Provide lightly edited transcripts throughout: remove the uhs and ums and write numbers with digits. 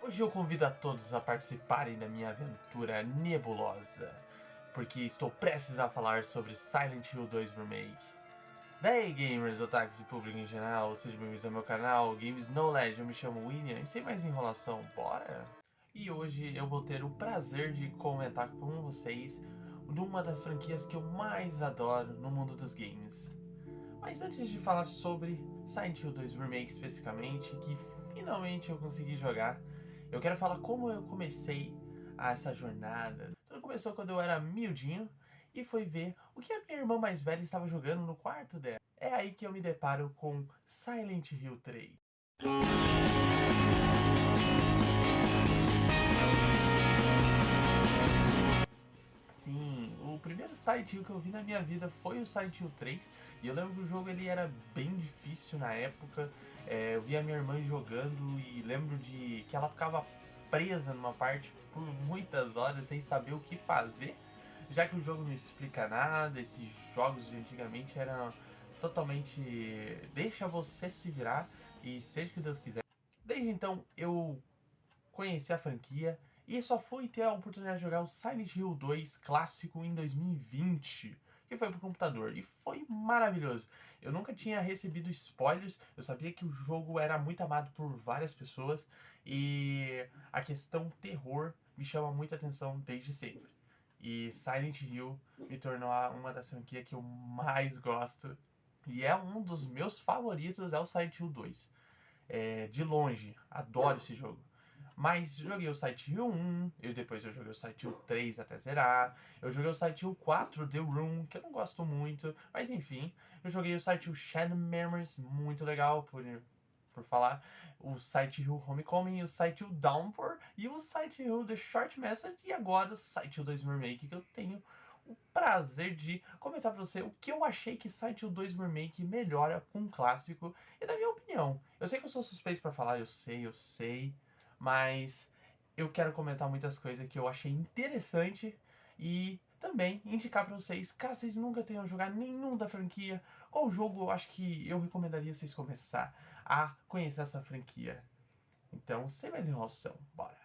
Hoje eu convido a todos a participarem da minha aventura nebulosa, porque estou prestes a falar sobre Silent Hill 2 Remake. Daí gamers, otakus e público em geral, sejam bem-vindos ao meu canal Games Knowledge, eu me chamo William e sem mais enrolação, bora? E hoje eu vou ter o prazer de comentar com vocês de uma das franquias que eu mais adoro no mundo dos games. Mas antes de falar sobre Silent Hill 2 Remake especificamente, que finalmente eu consegui jogar, eu quero falar como eu comecei essa jornada. Tudo começou quando eu era miudinho e fui ver o que a minha irmã mais velha estava jogando no quarto dela. É aí que eu me deparo com Silent Hill 3. Sim, o primeiro Silent Hill que eu vi na minha vida foi o Silent Hill 3. E eu lembro que o jogo ele era bem difícil na época. Eu vi a minha irmã jogando e lembro de que ela ficava presa numa parte por muitas horas sem saber o que fazer. Já que o jogo não explica nada, esses jogos de antigamente eram totalmente deixa você se virar e seja o que Deus quiser. Desde então eu conheci a franquia e só fui ter a oportunidade de jogar o Silent Hill 2 clássico em 2020, que foi pro computador, e foi maravilhoso. Eu nunca tinha recebido spoilers, eu sabia que o jogo era muito amado por várias pessoas e a questão terror me chama muita atenção desde sempre. E Silent Hill me tornou uma das franquias que eu mais gosto. E é um dos meus favoritos, é o Silent Hill 2. De longe, adoro esse jogo. Mas joguei o Silent Hill 1, depois eu joguei o Silent Hill 3 até zerar. Eu joguei o Silent Hill 4, The Room, que eu não gosto muito. Mas enfim, eu joguei o Silent Hill Shadow Memories, muito legal por falar. O Silent Hill Homecoming, o Silent Hill Downpour e o Silent Hill The Short Message. E agora o Silent Hill 2 Remake, que eu tenho o prazer de comentar pra você o que eu achei que Silent Hill 2 Remake melhora com um clássico e da minha opinião. Eu sei que eu sou suspeito pra falar, eu sei, mas eu quero comentar muitas coisas que eu achei interessante e também indicar pra vocês, caso vocês nunca tenham jogado nenhum da franquia, qual jogo eu acho que eu recomendaria vocês começar a conhecer essa franquia. Então, sem mais enrolação, bora!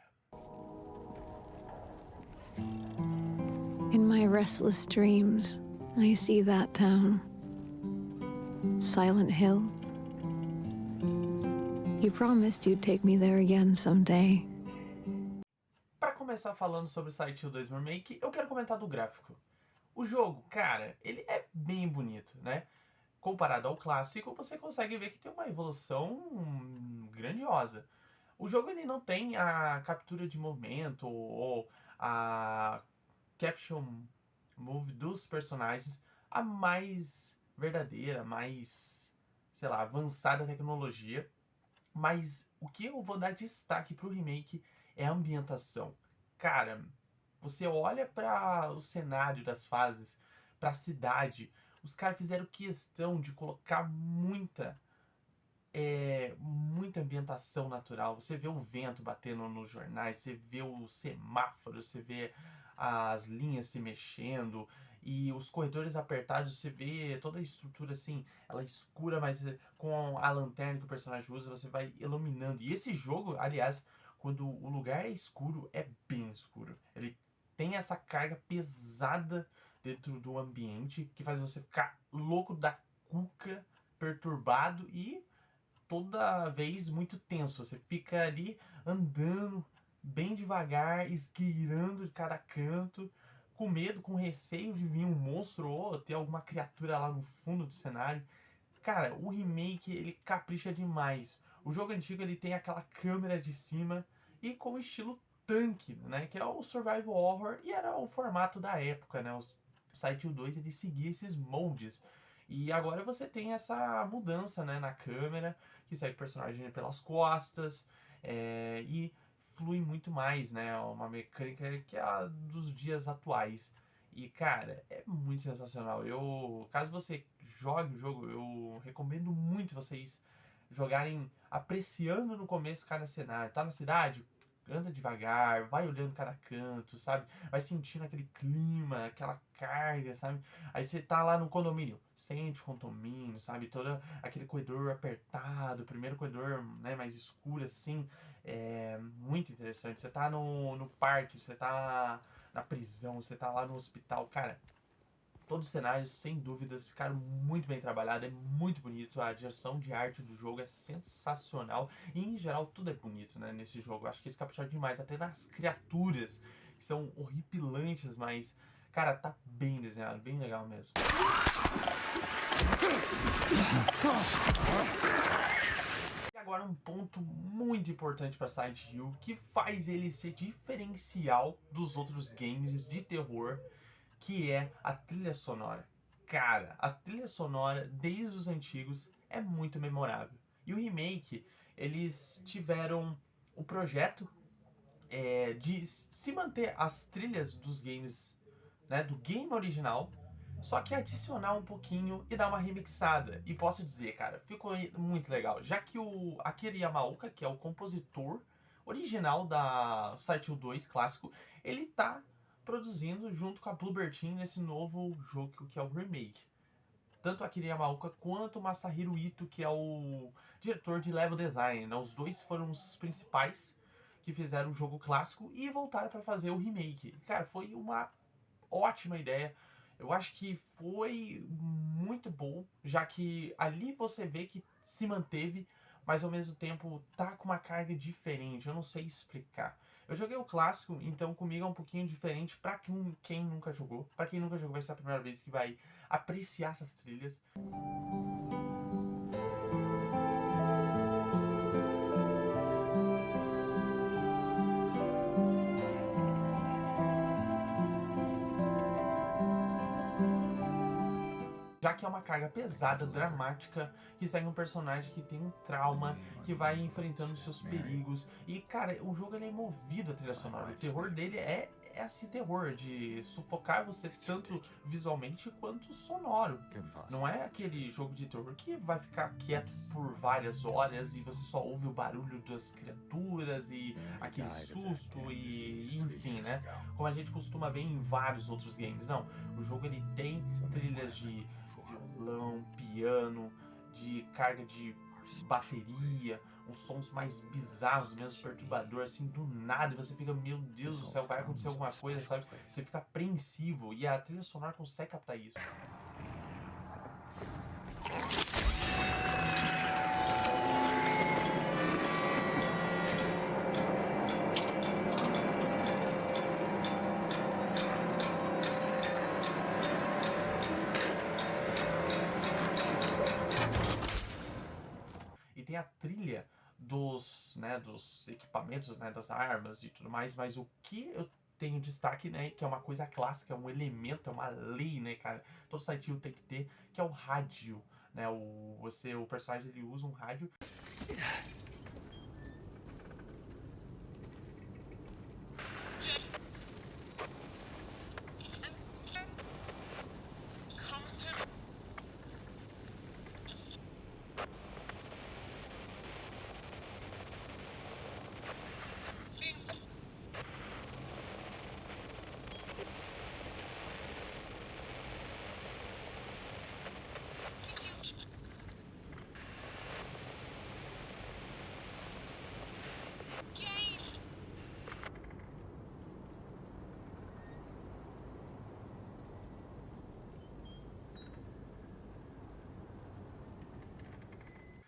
In my restless dreams, I see that town. Silent Hill. You promised you'd take me there again someday. Para começar falando sobre o Silent Hill 2 Remake, eu quero comentar do gráfico. O jogo, cara, ele é bem bonito, né? Comparado ao clássico, você consegue ver que tem uma evolução grandiosa. O jogo ele não tem a captura de movimento ou a caption move dos personagens a mais verdadeira, mais, sei lá, avançada tecnologia. Mas o que eu vou dar destaque pro remake é a ambientação. Cara, você olha para o cenário das fases, para a cidade, os caras fizeram questão de colocar muita ambientação natural. Você vê o vento batendo nos jornais, você vê o semáforo, você vê as linhas se mexendo e os corredores apertados, você vê toda a estrutura assim, ela é escura, mas com a lanterna que o personagem usa, você vai iluminando. E esse jogo, aliás, quando o lugar é escuro, é bem escuro. Ele tem essa carga pesada dentro do ambiente que faz você ficar louco da cuca, perturbado e toda vez muito tenso. Você fica ali andando bem devagar, esgueirando de cada canto, com medo, com receio de vir um monstro ou ter alguma criatura lá no fundo do cenário. Cara, o remake ele capricha demais. O jogo antigo ele tem aquela câmera de cima e com o estilo tanque, né, que é o survival horror e era o formato da época, né? O Silent Hill 2 ele seguia esses moldes. E agora você tem essa mudança, né, na câmera, que segue o personagem pelas costas, e flui muito mais, né? Uma mecânica que é a dos dias atuais. E cara, é muito sensacional. Caso você jogue o jogo, eu recomendo muito vocês jogarem apreciando no começo cada cenário. Tá na cidade? anda devagar, vai olhando cada canto, sabe? Vai sentindo aquele clima, aquela carga, sabe? Aí você tá lá no condomínio, sente o condomínio, sabe? Todo aquele corredor apertado, primeiro corredor, né, mais escuro assim, é muito interessante. Você tá no parque, você tá na prisão, você tá lá no hospital, cara. Todos os cenários, sem dúvidas, ficaram muito bem trabalhados, é muito bonito, a direção de arte do jogo é sensacional e em geral tudo é bonito, né, nesse jogo. Eu acho que eles capricharam demais, até nas criaturas, que são horripilantes, mas, cara, tá bem desenhado, bem legal mesmo. E agora um ponto muito importante para Silent Hill, que faz ele ser diferencial dos outros games de terror, que é a trilha sonora. Cara, a trilha sonora, desde os antigos, é muito memorável. E o remake, eles tiveram o projeto de se manter as trilhas dos games, né, do game original, só que adicionar um pouquinho e dar uma remixada. E posso dizer, cara, ficou muito legal. Já que o Akira Yamaoka, que é o compositor original da Silent Hill 2 clássico, ele tá produzindo junto com a Bloober Team nesse novo jogo que é o remake. Tanto Akira Yamaoka quanto o Masahiro Ito, que é o diretor de level design, né? Os dois foram os principais que fizeram o jogo clássico e voltaram para fazer o remake. Cara, foi uma ótima ideia. Eu acho que foi muito bom, já que ali você vê que se manteve, mas ao mesmo tempo tá com uma carga diferente. Eu não sei explicar. Eu joguei o clássico, então comigo é um pouquinho diferente para quem nunca jogou. Para quem nunca jogou, vai ser a primeira vez que vai apreciar essas trilhas. Já que é uma carga pesada, dramática, que segue um personagem que tem um trauma, que vai enfrentando seus perigos. E, cara, o jogo ele é movido a trilha sonora. O terror dele é esse terror de sufocar você tanto visualmente quanto sonoro. Não é aquele jogo de terror que vai ficar quieto por várias horas e você só ouve o barulho das criaturas e aquele susto e enfim, né? Como a gente costuma ver em vários outros games. Não, o jogo ele tem trilhas de violão, piano, de carga de bateria, uns sons mais bizarros, mesmo perturbadores, assim, do nada, e você fica, meu Deus do céu, vai acontecer alguma coisa, sabe? Você fica apreensivo, e a trilha sonora consegue captar isso. E tem a trilha dos equipamentos, né, das armas e tudo mais, mas o que eu tenho destaque, né, que é uma coisa clássica, é um elemento, é uma lei, né, cara, todo Silent Hill tem que ter, que é o rádio, né, o personagem ele usa um rádio.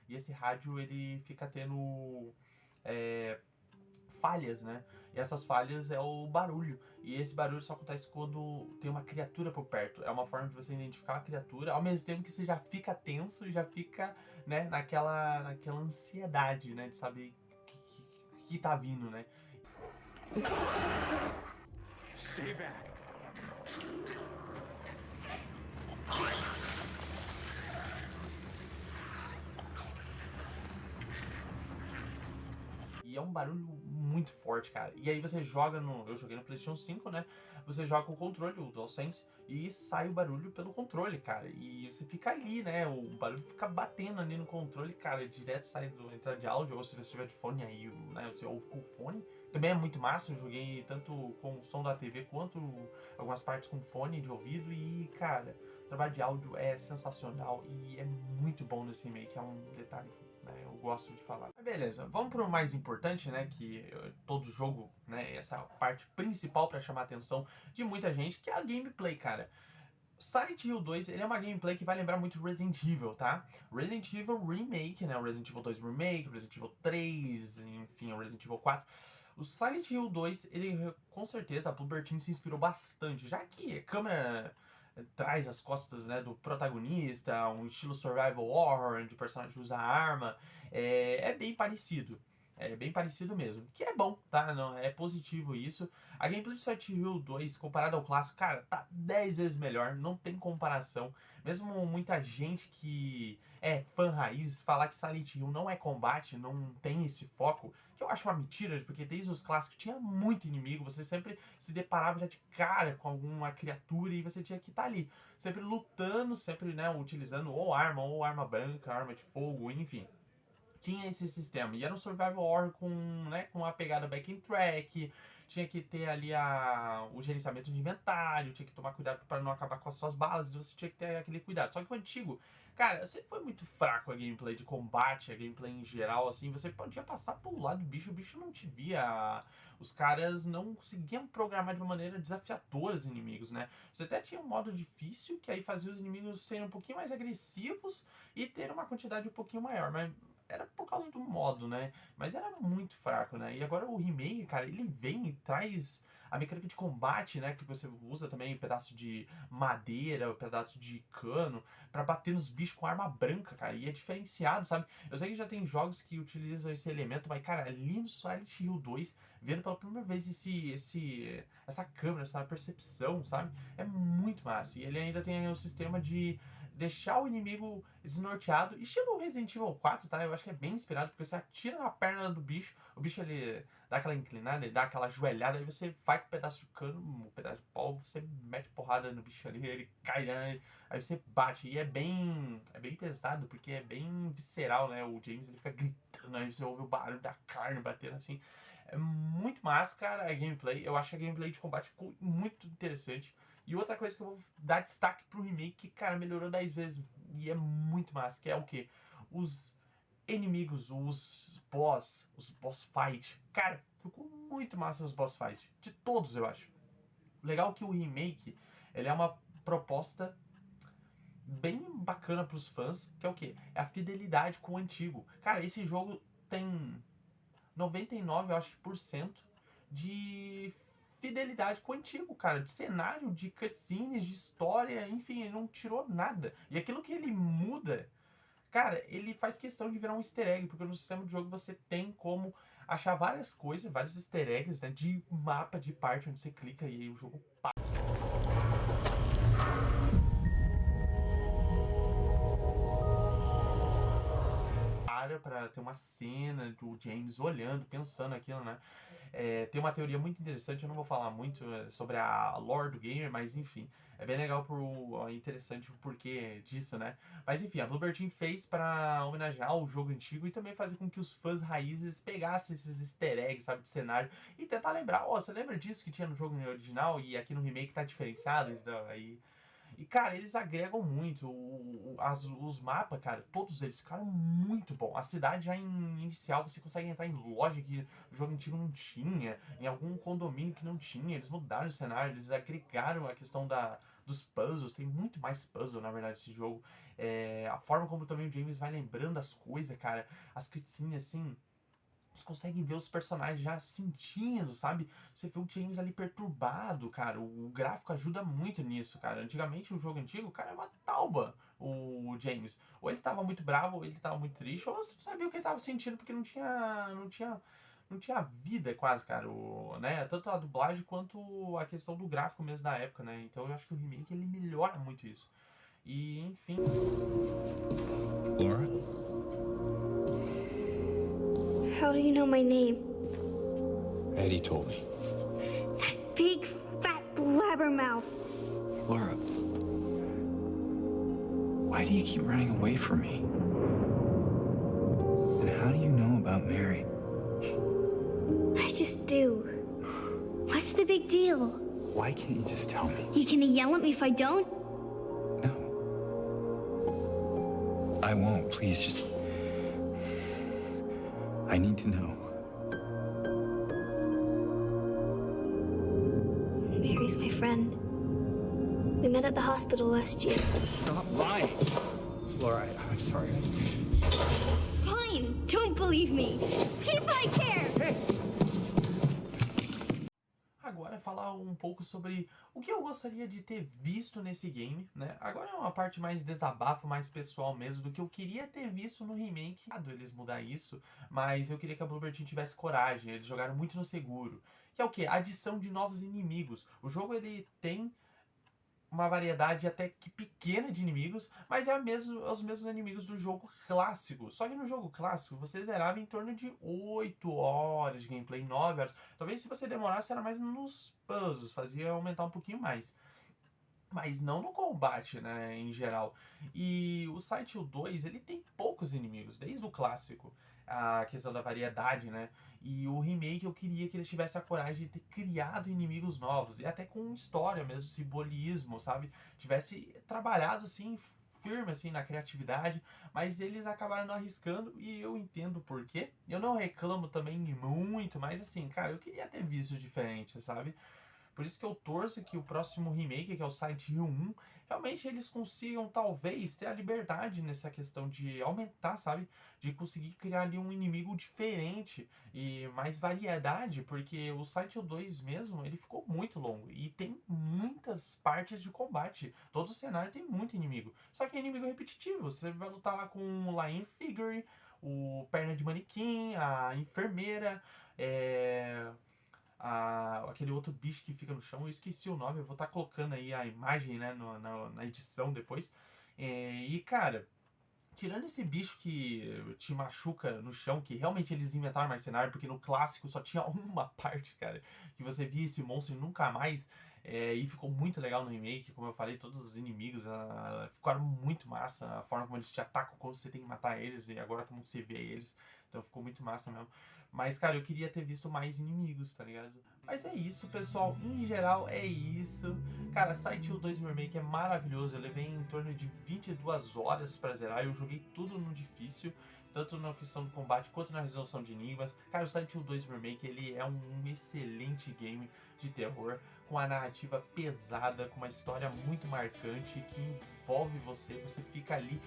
E esse rádio ele fica tendo falhas, né? E essas falhas é o barulho. E esse barulho só acontece quando tem uma criatura por perto. É uma forma de você identificar a criatura, ao mesmo tempo que você já fica tenso e já fica, né, naquela ansiedade, né, de saber que tá vindo, né? Stay back. E é um barulho muito forte, cara. E aí você joga no... Eu joguei no PlayStation 5, né? Você joga com o controle, o DualSense, e sai o barulho pelo controle, cara. E você fica ali, né? O barulho fica batendo ali no controle, cara. Direto sai do entrada de áudio, ou se você tiver de fone, aí né, você ouve com o fone. Também é muito massa, eu joguei tanto com o som da TV quanto algumas partes com fone de ouvido. E, cara, o trabalho de áudio é sensacional e é muito bom nesse remake. É um detalhe, né, eu gosto de falar. Mas beleza, vamos pro mais importante, né? Que todo jogo, né? Essa parte principal pra chamar a atenção de muita gente, que é a gameplay, cara. Silent Hill 2, ele é uma gameplay que vai lembrar muito Resident Evil, tá? Resident Evil Remake, né? O Resident Evil 2 Remake, Resident Evil 3, enfim, o Resident Evil 4. O Silent Hill 2, ele com certeza, a Bloober Team se inspirou bastante, já que a câmera traz as costas, né, do protagonista, um estilo survival horror, onde o personagem usa arma, é bem parecido. É bem parecido mesmo, que é bom, tá? Não, é positivo isso. A gameplay de Silent Hill 2, comparada ao clássico, cara, tá 10 vezes melhor, não tem comparação. Mesmo muita gente que é fã raiz falar que Silent Hill não é combate, não tem esse foco, que eu acho uma mentira, porque desde os clássicos tinha muito inimigo, você sempre se deparava já de cara com alguma criatura e você tinha que estar ali, sempre lutando, sempre, né, utilizando ou arma branca, arma de fogo, enfim. Tinha esse sistema. E era um survival horror com, né, com a pegada back in track, tinha que ter ali o gerenciamento de inventário, tinha que tomar cuidado para não acabar com as suas balas, você tinha que ter aquele cuidado. Só que o antigo, cara, sempre foi muito fraco a gameplay de combate, a gameplay em geral, assim, você podia passar pelo lado do bicho, o bicho não te via, os caras não conseguiam programar de uma maneira desafiadora os inimigos, né? Você até tinha um modo difícil, que aí fazia os inimigos serem um pouquinho mais agressivos e ter uma quantidade um pouquinho maior, mas era por causa do modo, né? Mas era muito fraco, né? E agora o remake, cara, ele vem e traz a mecânica de combate, né? Que você usa também um pedaço de madeira, um pedaço de cano pra bater nos bichos com arma branca, cara. E é diferenciado, sabe? Eu sei que já tem jogos que utilizam esse elemento, mas, cara, ali no Silent Hill 2, vendo pela primeira vez essa câmera, essa percepção, sabe? É muito massa. E ele ainda tem o sistema de deixar o inimigo desnorteado, estilo Resident Evil 4, tá? Eu acho que é bem inspirado, porque você atira na perna do bicho, o bicho ele dá aquela inclinada, ele dá aquela joelhada, aí você vai com um pedaço de cano, um pedaço de pau, você mete porrada no bicho ali, ele cai, né? Aí você bate, e é bem pesado, porque é bem visceral, né? O James ele fica gritando, aí você ouve o barulho da carne batendo assim. É muito massa, cara, a gameplay. Eu acho que a gameplay de combate ficou muito interessante. E outra coisa que eu vou dar destaque pro remake, que, cara, melhorou 10 vezes. E é muito massa, que é o quê? Os inimigos, os boss fight. Cara, ficou muito massa os boss fight. De todos, eu acho. Legal que o remake, ele é uma proposta bem bacana pros fãs, que é o quê? É a fidelidade com o antigo. Cara, esse jogo tem 99, eu acho, por cento de fidelidade com o antigo, cara. De cenário, de cutscenes, de história, enfim, ele não tirou nada. E aquilo que ele muda, cara, ele faz questão de virar um easter egg, porque no sistema de jogo você tem como achar várias coisas, vários easter eggs, né, de mapa, de parte, onde você clica e aí o jogo para ter uma cena do James olhando, pensando aquilo, né? Tem uma teoria muito interessante, eu não vou falar muito sobre a lore do gamer, mas enfim, é bem legal, interessante o porquê disso, né? Mas enfim, a Bloober Team fez para homenagear o jogo antigo e também fazer com que os fãs raízes pegassem esses easter eggs, sabe, de cenário e tentar lembrar, você lembra disso que tinha no jogo original e aqui no remake tá diferenciado? Então, aí... E, cara, eles agregam muito. Os mapas, cara, todos eles ficaram muito bom. A cidade já em inicial, você consegue entrar em loja que o jogo antigo não tinha, em algum condomínio que não tinha. Eles mudaram o cenário, eles agregaram a questão dos puzzles. Tem muito mais puzzle, na verdade, esse jogo. A forma como também o James vai lembrando as coisas, cara. As cutscenes, assim... Você consegue ver os personagens já sentindo, sabe? Você vê o James ali perturbado, cara. O gráfico ajuda muito nisso, cara. Antigamente, o jogo antigo, o cara era uma tauba, o James. Ou ele tava muito bravo, ou ele tava muito triste, ou você não sabia o que ele tava sentindo, porque não tinha vida quase, cara. Né? Tanto a dublagem quanto a questão do gráfico mesmo da época, né? Então eu acho que o remake, ele melhora muito isso. E, enfim... Laura? How do you know my name? Eddie told me. That big, fat blabbermouth. Laura, why do you keep running away from me? And how do you know about Mary? I just do. What's the big deal? Why can't you just tell me? You gonna yell at me if I don't? No. I won't. Please, just... I need to know. Mary's my friend. We met at the hospital last year. Stop lying. Laura, I'm sorry. Fine, don't believe me. See if I care. Hey! Agora falar um pouco sobre o que eu gostaria de ter visto nesse game, né? Agora é uma parte mais desabafo, mais pessoal mesmo, do que eu queria ter visto no remake. Eles mudar isso, mas eu queria que a Bloober Team tivesse coragem, eles jogaram muito no seguro. Que é o quê? Adição de novos inimigos. O jogo ele tem uma variedade até que pequena de inimigos, mas é os mesmos inimigos do jogo clássico. Só que no jogo clássico você zerava em torno de 8 horas de gameplay, 9 horas. Talvez se você demorasse era mais nos puzzles, fazia aumentar um pouquinho mais. Mas não no combate, né, em geral. E o Silent Hill 2, ele tem poucos inimigos, desde o clássico. A questão da variedade, né? E o remake eu queria que eles tivessem a coragem de ter criado inimigos novos. E até com história mesmo, simbolismo, sabe? Tivesse trabalhado, assim, firme, assim, na criatividade. Mas eles acabaram não arriscando e eu entendo o porquê. Eu não reclamo também muito, mas assim, cara, eu queria ter visto diferente, sabe? Por isso que eu torço que o próximo remake, que é o Silent Hill 1, realmente eles consigam, talvez, ter a liberdade nessa questão de aumentar, sabe? De conseguir criar ali um inimigo diferente e mais variedade, porque o Silent Hill 2 mesmo, ele ficou muito longo e tem muitas partes de combate. Todo o cenário tem muito inimigo. Só que é inimigo repetitivo. Você vai lutar lá com o Lion Figure, o Perna de Manequim, a Enfermeira, aquele outro bicho que fica no chão, eu esqueci o nome, eu vou estar colocando aí a imagem, né, na edição depois. E cara, tirando esse bicho que te machuca no chão, que realmente eles inventaram mais cenário, porque no clássico só tinha uma parte, cara, que você via esse monstro e nunca mais. E ficou muito legal no remake, como eu falei, todos os inimigos ficaram muito massa, a forma como eles te atacam, como você tem que matar eles, e agora como você vê eles, então ficou muito massa mesmo. Mas, cara, eu queria ter visto mais inimigos, tá ligado? Mas é isso, pessoal. Em geral, é isso. Cara, Silent Hill 2 Remake é maravilhoso. Eu levei em torno de 22 horas pra zerar. Eu joguei tudo no difícil, tanto na questão do combate quanto na resolução de enigmas. Cara, o Silent Hill 2 Remake, ele é um excelente game de terror, com a narrativa pesada, com uma história muito marcante, que envolve você. Você fica ali,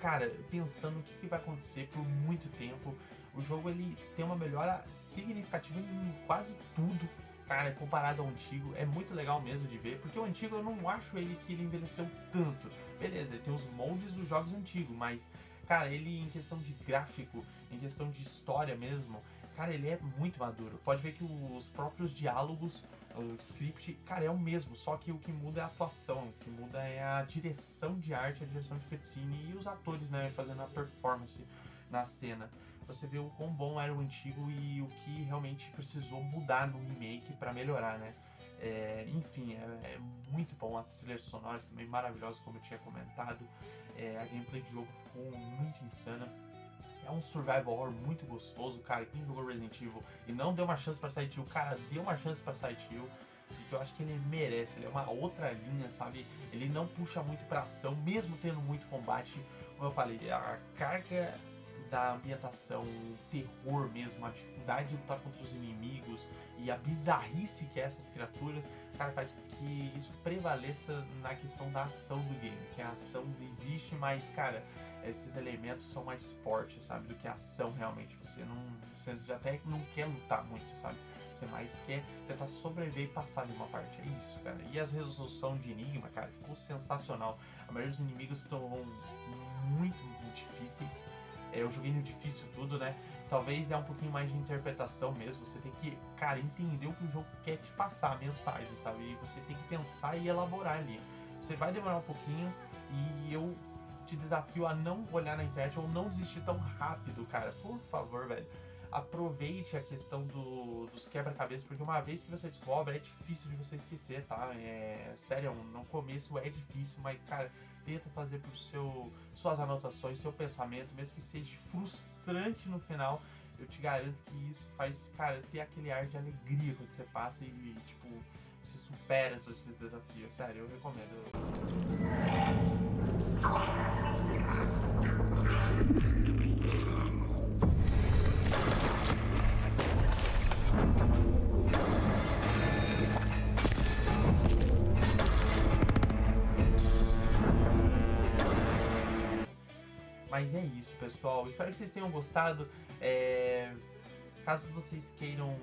cara, pensando o que vai acontecer por muito tempo. O jogo ele tem uma melhora significativa em quase tudo, cara, comparado ao antigo. É muito legal mesmo de ver, porque o antigo eu não acho que ele envelheceu tanto. Beleza, ele tem os moldes dos jogos antigos, mas, cara, ele em questão de gráfico, em questão de história mesmo, cara, ele é muito maduro. Pode ver que os próprios diálogos, o script, cara, é o mesmo, só que o que muda é a atuação, o que muda é a direção de arte, a direção de cutscene e os atores, né, fazendo a performance na cena. Você vê o quão bom era o antigo e o que realmente precisou mudar no remake para melhorar, né? Enfim, é muito bom. As trilhas sonoras também maravilhosas, como eu tinha comentado. A gameplay do jogo ficou muito insana. É um survival horror muito gostoso, cara. Quem jogou Resident Evil e não deu uma chance pra Silent Hill, cara, deu uma chance pra Silent Hill. Porque eu acho que ele merece, ele é uma outra linha, sabe? Ele não puxa muito pra ação, mesmo tendo muito combate. Como eu falei, a carga da ambientação, o terror mesmo, a dificuldade de lutar contra os inimigos e a bizarrice que é essas criaturas, cara, faz com que isso prevaleça na questão da ação do game, que a ação existe, mas, cara, esses elementos são mais fortes, sabe, do que a ação realmente. Você até não quer lutar muito, sabe? Você mais quer tentar sobreviver e passar de uma parte. É isso, cara. E as resoluções de enigma, cara, ficou sensacional. A maioria dos inimigos estão muito difíceis. Eu joguei no difícil tudo, né? Talvez é um pouquinho mais de interpretação mesmo. Você tem que, cara, entender o que o jogo quer te passar, a mensagem, sabe? E você tem que pensar e elaborar ali. Você vai demorar um pouquinho e eu te desafio a não olhar na internet ou não desistir tão rápido, cara. Por favor, velho. aproveite a questão dos quebra-cabeças, porque uma vez que você descobre, é difícil de você esquecer, tá? Sério, no começo é difícil, mas, cara, tenta fazer por suas anotações, seu pensamento, mesmo que seja frustrante no final, eu te garanto que isso faz, cara, ter aquele ar de alegria quando você passa e, tipo, você supera todos esses desafios. Sério, eu recomendo. Mas é isso, pessoal. Espero que vocês tenham gostado. Caso vocês queiram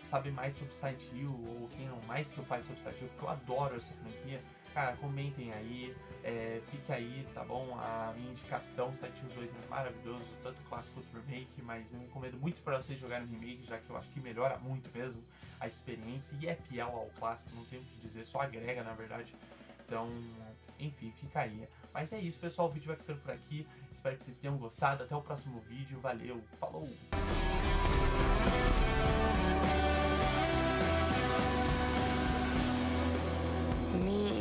saber mais sobre Silent Hill, ou queiram mais que eu fale sobre Silent Hill, porque eu adoro essa franquia, cara, comentem aí, fica aí, tá bom? A minha indicação, Silent Hill 2 é maravilhoso, tanto o clássico quanto o remake, mas eu recomendo muito para vocês jogarem o remake, já que eu acho que melhora muito mesmo a experiência e é fiel ao clássico, não tenho o que dizer, só agrega, na verdade. Então, enfim, fica aí. Mas é isso, pessoal, o vídeo vai ficando por aqui, espero que vocês tenham gostado, até o próximo vídeo, valeu, falou! Me